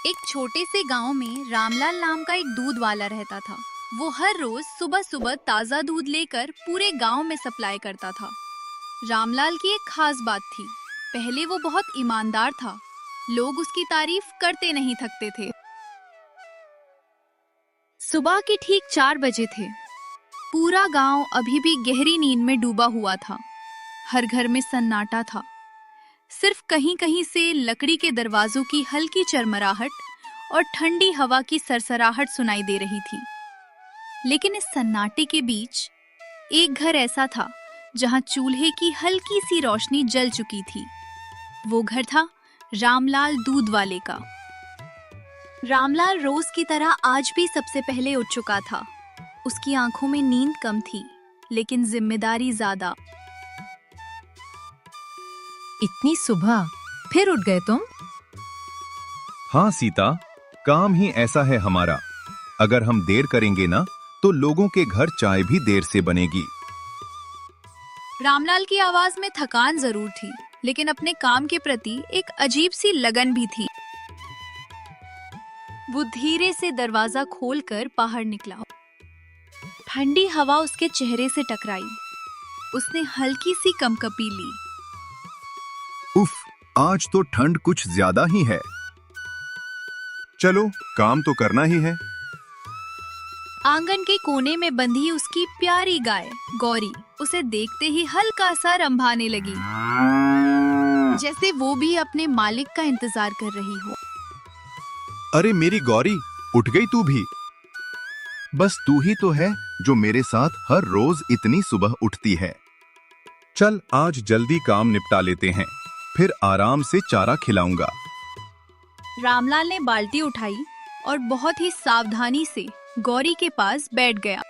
एक छोटे से गांव में रामलाल नाम का एक दूध वाला रहता था। वो हर रोज सुबह सुबह ताजा दूध लेकर पूरे गांव में सप्लाई करता था। रामलाल की एक खास बात थी। पहले वो बहुत ईमानदार था। लोग उसकी तारीफ करते नहीं थकते थे। सुबह के ठीक 4 बजे थे। पूरा गांव अभी भी गहरी नींद में डूबा हुआ था। हर घर में सन्नाटा था। सिर्फ कहीं कहीं से लकड़ी के दरवाजों की हल्की चरमराहट और ठंडी हवा की सरसराहट सुनाई दे रही थी। लेकिन इस सन्नाटे के बीच एक घर ऐसा था जहां चूल्हे की हल्की सी रोशनी जल चुकी थी। वो घर था रामलाल दूध वाले का। रामलाल रोज की तरह आज भी सबसे पहले उठ चुका था। उसकी आंखों में नींद कम थी, लेकिन जिम्मेदारी ज्यादा। इतनी सुबह फिर उठ गए तुम? हाँ सीता, काम ही ऐसा है हमारा। अगर हम देर करेंगे ना तो लोगों के घर चाय भी देर से बनेगी। रामलाल की आवाज में थकान जरूर थी, लेकिन अपने काम के प्रति एक अजीब सी लगन भी थी। वो धीरे से दरवाजा खोलकर बाहर निकला। ठंडी हवा उसके चेहरे से टकराई। उसने हल्की सी कंपकपी ली। उफ, आज तो ठंड कुछ ज्यादा ही है। चलो, काम तो करना ही है। आंगन के कोने में बंधी उसकी प्यारी गाय गौरी उसे देखते ही हल्का सा रंभाने लगी, जैसे वो भी अपने मालिक का इंतजार कर रही हो। अरे मेरी गौरी, उठ गई तू भी? बस तू ही तो है जो मेरे साथ हर रोज इतनी सुबह उठती है। चल, आज जल्दी काम निपटा लेते हैं, फिर आराम से चारा खिलाऊंगा। रामलाल ने बाल्टी उठाई और बहुत ही सावधानी से गौरी के पास बैठ गया।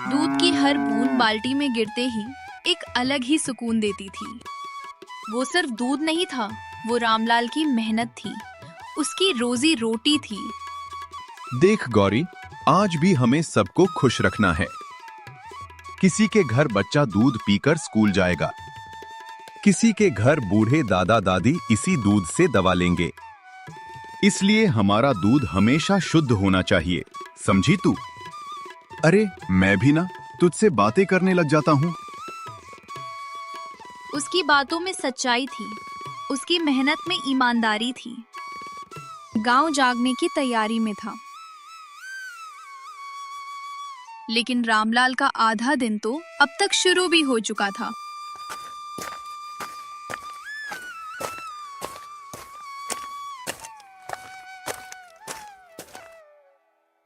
दूध की हर बूंद बाल्टी में गिरते ही एक अलग ही सुकून देती थी। वो सिर्फ दूध नहीं था, वो रामलाल की मेहनत थी, उसकी रोजी रोटी थी। देख गौरी, आज भी हमें सबको खुश रखना है। किसी के घर बच्चा दूध पीकर स्कूल जाएगा, किसी के घर बूढ़े दादा दादी इसी दूध से दवा लेंगे। इसलिए हमारा दूध हमेशा शुद्ध होना चाहिए, समझी तू? अरे मैं भी ना तुझसे बातें करने लग जाता हूँ। उसकी बातों में सच्चाई थी, उसकी मेहनत में ईमानदारी थी। गांव जागने की तैयारी में था, लेकिन रामलाल का आधा दिन तो अब तक शुरू भी हो चुका था।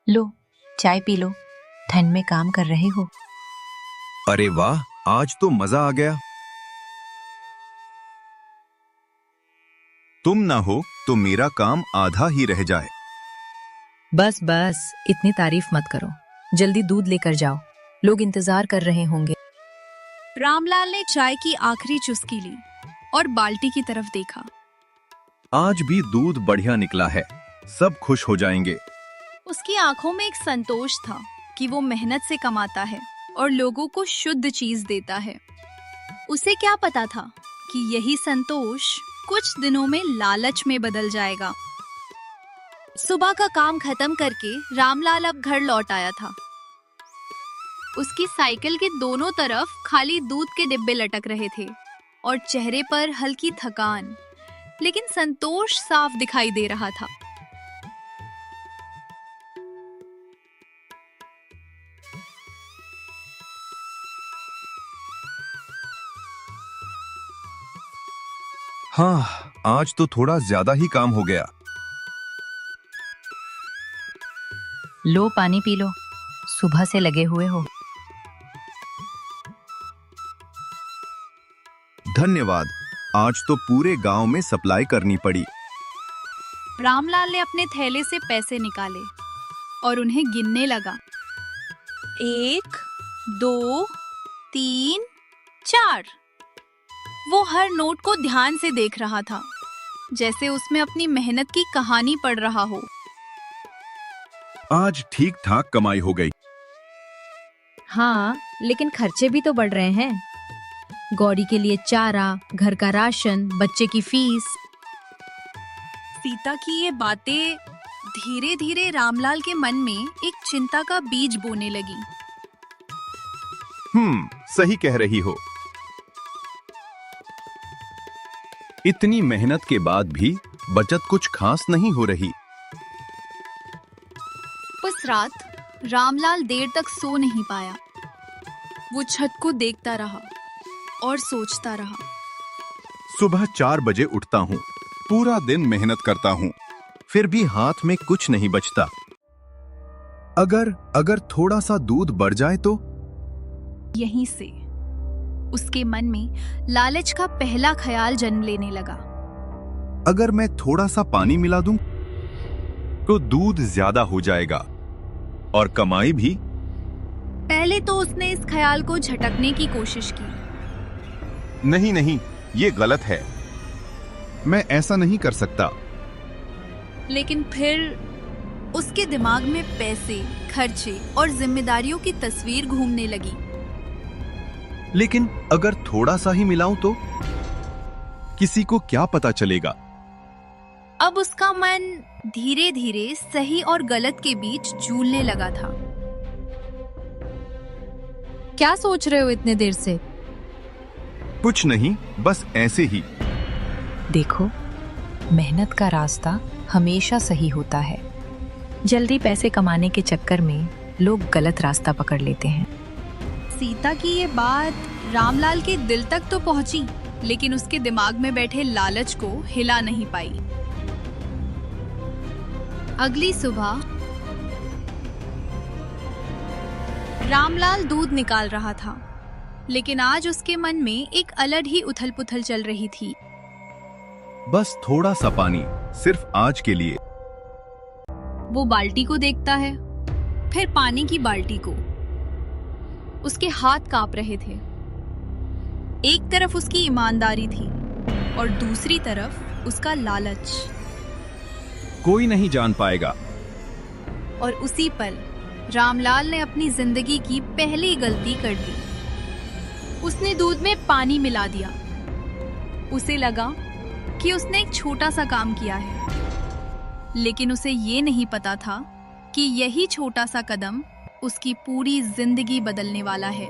लो, चाय पी लो। ठंड में काम कर रहे हो। अरे वाह, आज तो मजा आ गया। तुम ना हो तो मेरा काम आधा ही रह जाए। बस बस, इतनी तारीफ मत करो। जल्दी दूध लेकर जाओ, लोग इंतजार कर रहे होंगे। रामलाल ने चाय की आखिरी चुस्की ली और बाल्टी की तरफ देखा। आज भी दूध बढ़िया निकला है, सब खुश हो जाएंगे। उसकी आंखों में एक संतोष था कि वो मेहनत से कमाता है और लोगों को शुद्ध चीज देता है। उसे क्या पता था कि यही संतोष कुछ दिनों में लालच में बदल जाएगा। सुबह का काम खत्म करके रामलाल अब घर लौट आया था। उसकी साइकिल के दोनों तरफ खाली दूध के डिब्बे लटक रहे थे और चेहरे पर हल्की थकान, लेकिन संतोष साफ दिखाई दे रहा था। हाँ, आज तो थोड़ा ज्यादा ही काम हो गया। लो, पानी पी लो, सुबह से लगे हुए हो। धन्यवाद, आज तो पूरे गांव में सप्लाई करनी पड़ी। रामलाल ने अपने थैले से पैसे निकाले और उन्हें गिनने लगा। 1, 2, 3, 4। वो हर नोट को ध्यान से देख रहा था, जैसे उसमें अपनी मेहनत की कहानी पढ़ रहा हो। आज ठीक ठाक कमाई हो गई। हाँ, लेकिन खर्चे भी तो बढ़ रहे हैं। गौरी के लिए चारा, घर का राशन, बच्चे की फीस। सीता की ये बातें धीरे धीरे रामलाल के मन में एक चिंता का बीज बोने लगी। सही कह रही हो। इतनी मेहनत के बाद भी बचत कुछ खास नहीं हो रही। उस रात रामलाल देर तक सो नहीं पाया। वो छत को देखता रहा और सोचता रहा। सुबह 4 बजे उठता हूँ, पूरा दिन मेहनत करता हूँ, फिर भी हाथ में कुछ नहीं बचता। अगर थोड़ा सा दूध बढ़ जाए तो? यहीं से उसके मन में लालच का पहला ख्याल जन्म लेने लगा। अगर मैं थोड़ा सा पानी मिला दूं, तो दूध ज्यादा हो जाएगा और कमाई भी। पहले तो उसने इस ख्याल को झटकने की कोशिश की। नहीं, ये गलत है, मैं ऐसा नहीं कर सकता। लेकिन फिर उसके दिमाग में पैसे, खर्चे और जिम्मेदारियों की तस्वीर घूमने लगी। लेकिन अगर थोड़ा सा ही मिलाऊं तो? किसी को क्या पता चलेगा? अब उसका मन धीरे धीरे सही और गलत के बीच झूलने लगा था। क्या सोच रहे हो इतने देर से? कुछ नहीं, बस ऐसे ही। देखो, मेहनत का रास्ता हमेशा सही होता है। जल्दी पैसे कमाने के चक्कर में लोग गलत रास्ता पकड़ लेते हैं। सीता की ये बात रामलाल के दिल तक तो पहुंची, लेकिन उसके दिमाग में बैठे लालच को हिला नहीं पाई। अगली सुबह रामलाल दूध निकाल रहा था, लेकिन आज उसके मन में एक अलग ही उथल-पुथल चल रही थी। बस थोड़ा सा पानी, सिर्फ आज के लिए। वो बाल्टी को देखता है, फिर पानी की बाल्टी को। उसके हाथ कांप रहे थे। एक तरफ उसकी ईमानदारी थी और दूसरी तरफ उसका लालच। कोई नहीं जान पाएगा। और उसी पल रामलाल ने अपनी जिंदगी की पहली गलती कर दी। उसने दूध में पानी मिला दिया। उसे लगा कि उसने एक छोटा सा काम किया है, लेकिन उसे ये नहीं पता था कि यही छोटा सा कदम उसकी पूरी जिंदगी बदलने वाला है।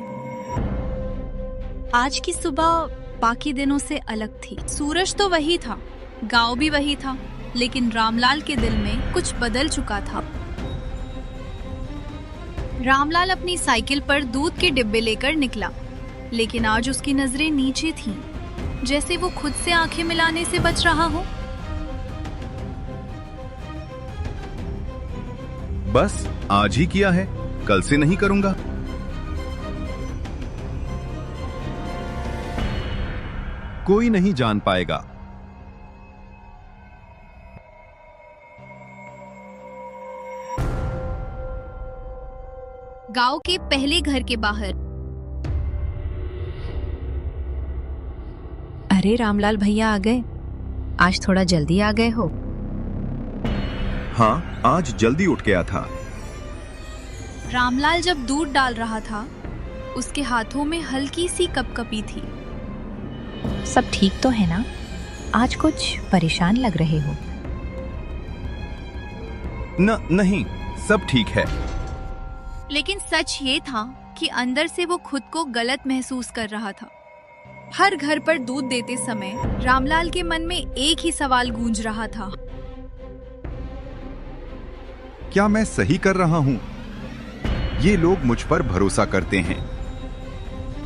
आज की सुबह बाकी दिनों से अलग थी। सूरज तो वही था, गांव भी वही था, लेकिन रामलाल के दिल में कुछ बदल चुका था। रामलाल अपनी साइकिल पर दूध के डिब्बे लेकर निकला, लेकिन आज उसकी नजरें नीचे थीं, जैसे वो खुद से आंखें मिलाने से बच रहा हो। बस आज ही किया है, कल से नहीं करूंगा। कोई नहीं जान पाएगा। गांव के पहले घर के बाहर। अरे रामलाल भैया आ गए। आज थोड़ा जल्दी आ गए हो। हाँ, आज जल्दी उठ गया था। रामलाल जब दूध डाल रहा था, उसके हाथों में हल्की सी कपकपी थी। सब ठीक तो है ना? आज कुछ परेशान लग रहे हो। नहीं, सब ठीक है। लेकिन सच ये था कि अंदर से वो खुद को गलत महसूस कर रहा था। हर घर पर दूध देते समय रामलाल के मन में एक ही सवाल गूंज रहा था। क्या मैं सही कर रहा हूं? ये लोग मुझ पर भरोसा करते हैं।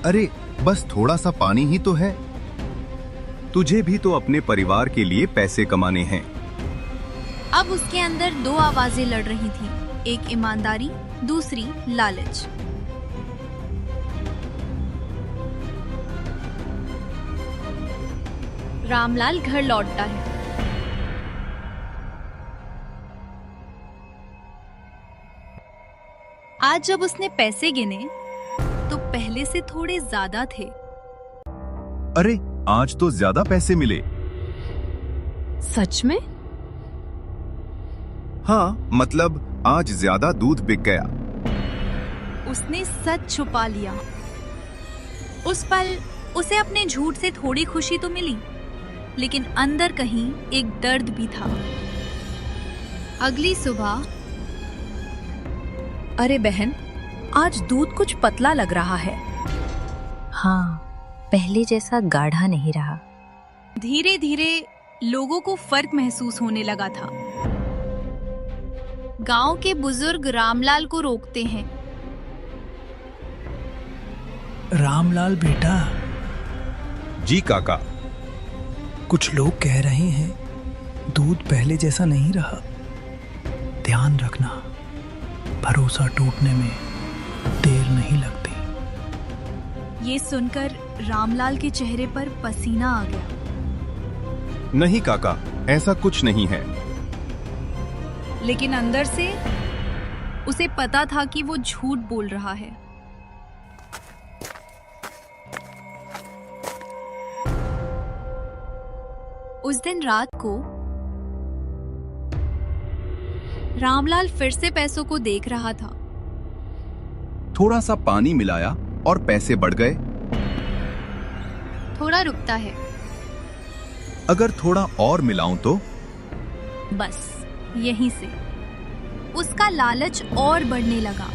अरे, बस थोड़ा सा पानी ही तो है। तुझे भी तो अपने परिवार के लिए पैसे कमाने हैं। अब उसके अंदर दो आवाजें लड़ रही थी, एक ईमानदारी, दूसरी लालच। रामलाल घर लौटता है। आज जब उसने पैसे गिने तो पहले से थोड़े ज्यादा थे। अरे, आज तो ज्यादा पैसे मिले। सच में? हाँ, मतलब आज ज्यादा दूध बिक गया। उसने सच छुपा लिया। उस पल उसे अपने झूठ से थोड़ी खुशी तो मिली, लेकिन अंदर कहीं एक दर्द भी था। अगली सुबह, अरे बहन, आज दूध कुछ पतला लग रहा है। हाँ, पहले जैसा गाढ़ा नहीं रहा। धीरे धीरे लोगों को फर्क महसूस होने लगा था। गांव के बुजुर्ग रामलाल को रोकते हैं। रामलाल बेटा, जी काका। कुछ लोग कह रहे हैं दूध पहले जैसा नहीं रहा। ध्यान रखना, भरोसा टूटने में देर नहीं लगती। ये सुनकर रामलाल के चेहरे पर पसीना आ गया। नहीं काका, ऐसा कुछ नहीं है। लेकिन अंदर से उसे पता था कि वो झूठ बोल रहा है। उस दिन रात को रामलाल फिर से पैसों को देख रहा था। थोड़ा सा पानी मिलाया और पैसे बढ़ गए। थोड़ा रुकता है, अगर थोड़ा और मिलाऊं तो? बस यहीं से उसका लालच और बढ़ने लगा।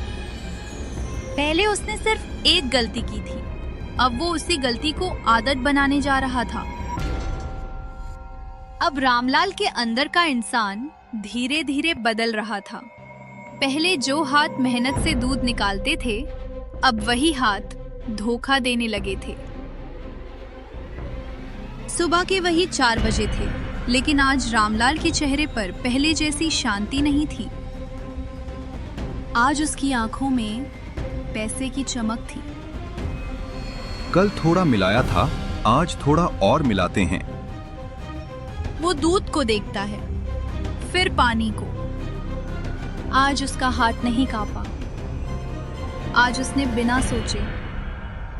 पहले उसने सिर्फ एक गलती की थी, अब वो उसी गलती को आदत बनाने जा रहा था। अब रामलाल के अंदर का इंसान धीरे धीरे बदल रहा था। पहले जो हाथ मेहनत से दूध निकालते थे, अब वही हाथ धोखा देने लगे थे। सुबह के वही 4 बजे थे, लेकिन आज रामलाल के चेहरे पर पहले जैसी शांति नहीं थी। आज उसकी आंखों में पैसे की चमक थी। कल थोड़ा मिलाया था, आज थोड़ा और मिलाते हैं। वो दूध को देखता है, फिर पानी को। आज उसका हाथ नहीं कांपा। आज उसने बिना सोचे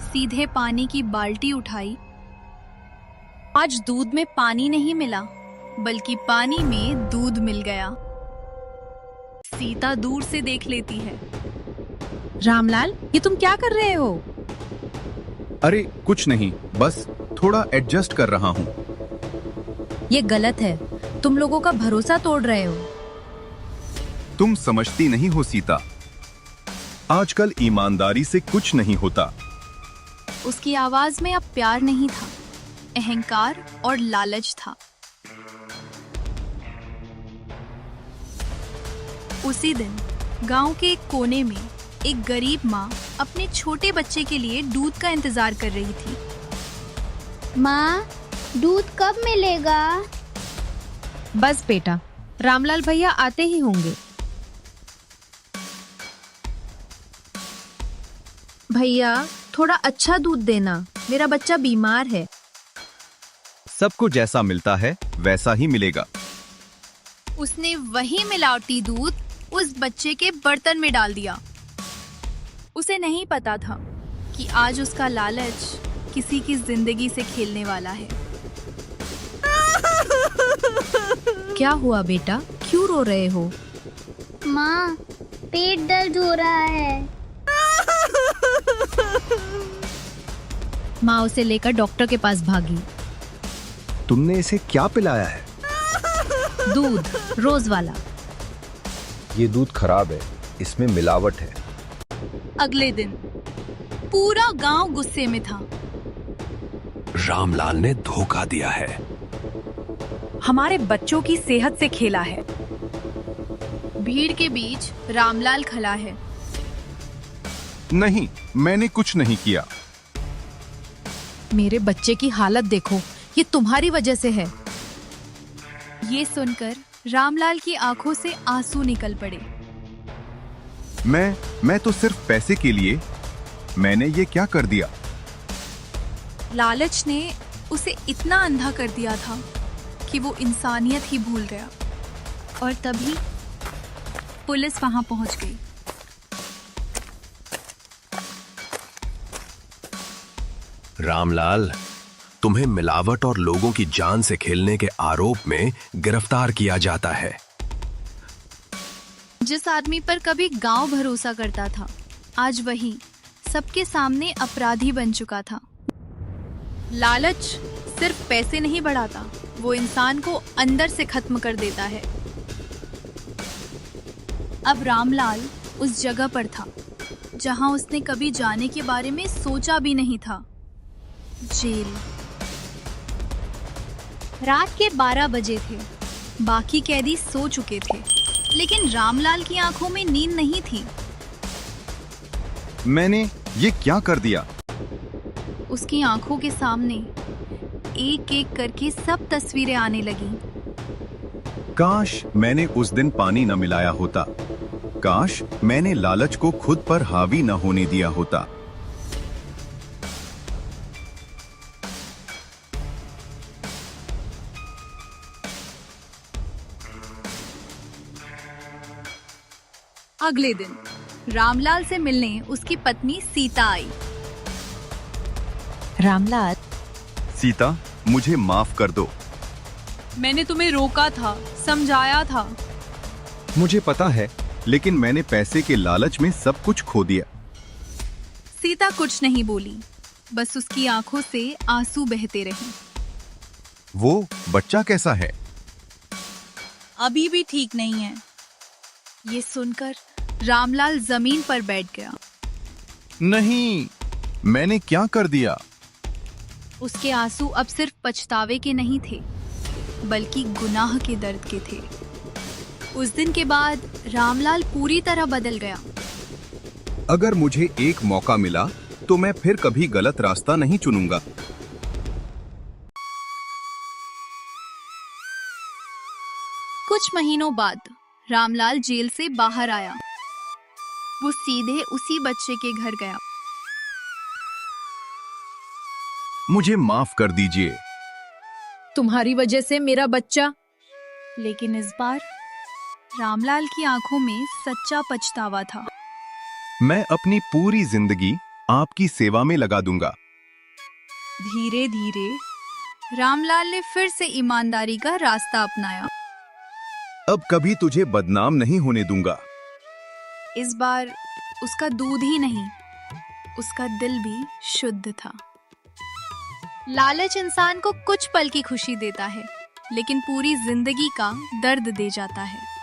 सीधे पानी की बाल्टी उठाई। आज दूध में पानी नहीं मिला, बल्कि पानी में दूध मिल गया। सीता दूर से देख लेती है। रामलाल, ये तुम क्या कर रहे हो? अरे कुछ नहीं, बस थोड़ा एडजस्ट कर रहा हूँ। ये गलत है, तुम लोगों का भरोसा तोड़ रहे हो। तुम समझती नहीं हो सीता, आजकल ईमानदारी से कुछ नहीं होता। उसकी आवाज में अब प्यार नहीं था, अहंकार और लालच था। उसी दिन गांव के एक कोने में एक गरीब माँ अपने छोटे बच्चे के लिए दूध का इंतजार कर रही थी। माँ, दूध कब मिलेगा? बस बेटा, रामलाल भैया आते ही होंगे। भैया, थोड़ा अच्छा दूध देना, मेरा बच्चा बीमार है। सबको जैसा मिलता है वैसा ही मिलेगा। उसने वही मिलावटी दूध उस बच्चे के बर्तन में डाल दिया। उसे नहीं पता था कि आज उसका लालच किसी की जिंदगी से खेलने वाला है। क्या हुआ बेटा, क्यों रो रहे हो? माँ, पेट दर्द हो रहा है। माँ उसे लेकर डॉक्टर के पास भागी। तुमने इसे क्या पिलाया है? दूध, रोज वाला। ये दूध खराब है, इसमें मिलावट है। अगले दिन पूरा गांव गुस्से में था। रामलाल ने धोखा दिया है। हमारे बच्चों की सेहत से खेला है। भीड़ के बीच रामलाल खड़ा है। नहीं, मैंने कुछ नहीं किया। मेरे बच्चे की हालत देखो, ये तुम्हारी वजह से है। ये सुनकर रामलाल की आंखों से आंसू निकल पड़े। मैं तो सिर्फ पैसे के लिए, मैंने ये क्या कर दिया? लालच ने उसे इतना अंधा कर दिया था कि वो इंसानियत ही भूल गया। और तभी पुलिस वहां पहुंच गई। रामलाल, तुम्हें मिलावट और लोगों की जान से खेलने के आरोप में गिरफ्तार किया जाता है। जिस आदमी पर कभी गांव भरोसा करता था, आज वही सबके सामने अपराधी बन चुका था। लालच सिर्फ पैसे नहीं बढ़ाता, वो इंसान को अंदर से खत्म कर देता है। अब रामलाल उस जगह पर था जहां उसने कभी जाने के बारे में सोचा भी नहीं था, जेल। रात के 12 बजे थे। बाकी कैदी सो चुके थे, लेकिन रामलाल की आंखों में नींद नहीं थी। मैंने ये क्या कर दिया? उसकी आंखों के सामने एक एक करके सब तस्वीरें आने लगीं। काश मैंने उस दिन पानी न मिलाया होता। काश मैंने लालच को खुद पर हावी न होने दिया होता। अगले दिन रामलाल से मिलने उसकी पत्नी सीता आई। रामलाल, सीता, मुझे माफ कर दो। मैंने तुम्हें रोका था, समझाया था। मुझे पता है, लेकिन मैंने पैसे के लालच में सब कुछ खो दिया। सीता कुछ नहीं बोली, बस उसकी आंखों से आंसू बहते रहे। वो बच्चा कैसा है? अभी भी ठीक नहीं है। ये सुनकर रामलाल जमीन पर बैठ गया। नहीं, मैंने क्या कर दिया? उसके आंसू अब सिर्फ पछतावे के नहीं थे, बल्कि गुनाह के दर्द के थे। उस दिन के बाद रामलाल पूरी तरह बदल गया। अगर मुझे एक मौका मिला तो मैं फिर कभी गलत रास्ता नहीं चुनूंगा। कुछ महीनों बाद रामलाल जेल से बाहर आया। वो सीधे उसी बच्चे के घर गया। मुझे माफ कर दीजिए। तुम्हारी वजह से मेरा बच्चा। लेकिन इस बार रामलाल की आंखों में सच्चा पछतावा था। मैं अपनी पूरी जिंदगी आपकी सेवा में लगा दूंगा। धीरे धीरे रामलाल ने फिर से ईमानदारी का रास्ता अपनाया। अब कभी तुझे बदनाम नहीं होने दूंगा। इस बार उसका दूध ही नहीं, उसका दिल भी शुद्ध था। लालच इंसान को कुछ पल की खुशी देता है, लेकिन पूरी जिंदगी का दर्द दे जाता है।